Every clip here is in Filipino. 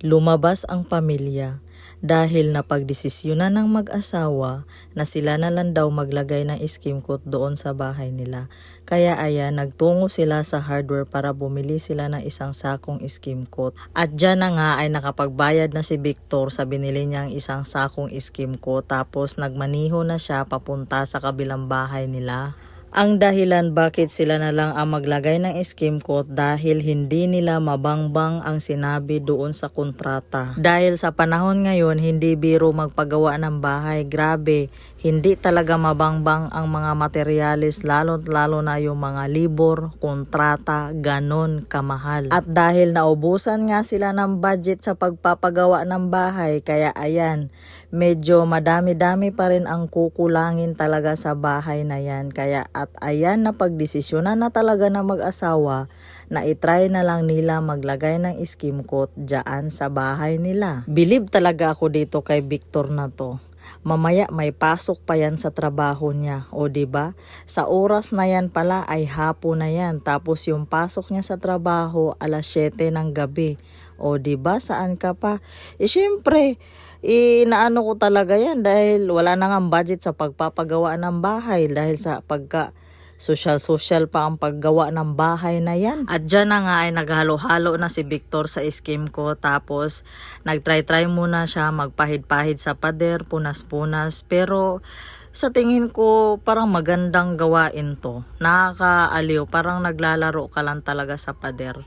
Lumabas ang pamilya dahil napagdesisyonan ng mag-asawa na sila na lang daw maglagay ng skimcoat doon sa bahay nila. Kaya ayan, nagtungo sila sa hardware para bumili sila ng isang sakong skimcoat. At dyan na nga ay nakapagbayad na si Victor sa binili niyang isang sakong skimcoat, tapos nagmaniho na siya papunta sa kabilang bahay nila. Ang dahilan bakit sila na lang ang maglagay ng skimcoat dahil hindi nila mabangbang ang sinabi doon sa kontrata. Dahil sa panahon ngayon, hindi biro magpagawa ng bahay. Grabe, hindi talaga mabangbang ang mga materyales, lalo na yung mga libor, kontrata, ganon kamahal. At dahil naubusan nga sila ng budget sa pagpapagawa ng bahay, kaya ayan, medyo madami-dami pa rin ang kukulangin talaga sa bahay na yan. Kaya at ayan, napagdesisyonan na talaga na mag-asawa na itry na lang nila maglagay ng skimcoat dyan sa bahay nila. Believe talaga ako dito kay Victor na to. Mamaya may pasok pa yan sa trabaho niya, o diba? Sa oras na yan pala ay hapon na yan, tapos yung pasok niya sa trabaho alas 7 ng gabi. O diba, saan ka pa? Syempre, inaano ko talaga yan dahil wala na nga budget sa pagpapagawa ng bahay dahil sa pagka social pa ang paggawa ng bahay na yan. At dyan na nga ay naghalo-halo na si Victor sa skimcoat, tapos nagtry muna siya magpahid-pahid sa pader, punas-punas, pero sa tingin ko parang magandang gawain to. Nakakaaliw, parang naglalaro ka lang talaga sa pader.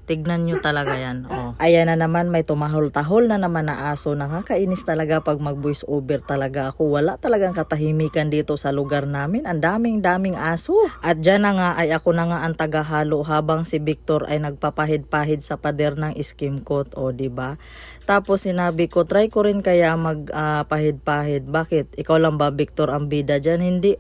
Tignan nyo talaga yan. Oh. Ayan na naman, may tumahol-tahol na naman na aso. Nakakainis talaga pag mag-voice over talaga ako. Wala talagang katahimikan dito sa lugar namin. Ang daming aso. At dyan na nga ay ako na nga ang tagahalo habang si Victor ay nagpapahid-pahid sa pader ng skimcoat. O diba? Tapos sinabi ko, try ko rin kaya magpahid-pahid. Bakit? Ikaw lang ba, Victor, ang bida dyan? Hindi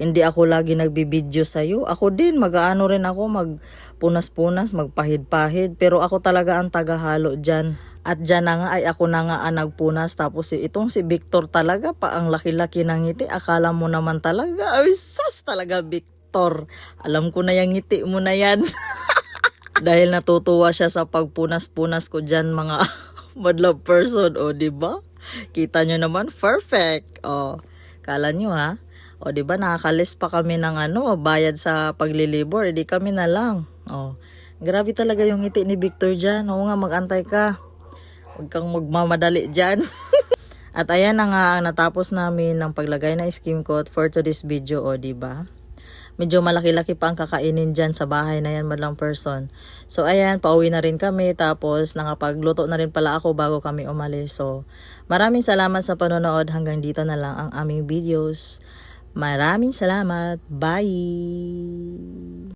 Hindi ako lagi nagbibideo sa'yo. Ako din, mag-aano rin ako, magpunas-punas, magpahid-pahid. Pero ako talaga ang tagahalo dyan. At dyan na nga ay ako na nga ang nagpunas. Tapos itong si Victor talaga pa ang laki-laki ng ngiti. Akala mo naman talaga, ay sas talaga, Victor. Alam ko na yung ngiti mo na yan. Dahil natutuwa siya sa pagpunas-punas ko dyan, mga madlove person, o diba? Kita nyo naman, perfect. O, kala nyo ha? O diba, nakakalis pa kami ng bayad sa paglilibor, edi kami na lang. O, grabe talaga yung ngiti ni Victor dyan. Oo nga, magantay ka. Huwag kang magmamadali dyan. At ayan na nga, natapos namin ng paglagay na skimcoat for today's video, o diba? Medyo malaki-laki pa ang kakainin dyan sa bahay na yan, madlang person. So ayan, pauwi na rin kami, tapos nakapagluto na rin pala ako bago kami umalis. So maraming salamat sa panonood, hanggang dito na lang ang aming videos. Maraming salamat, bye!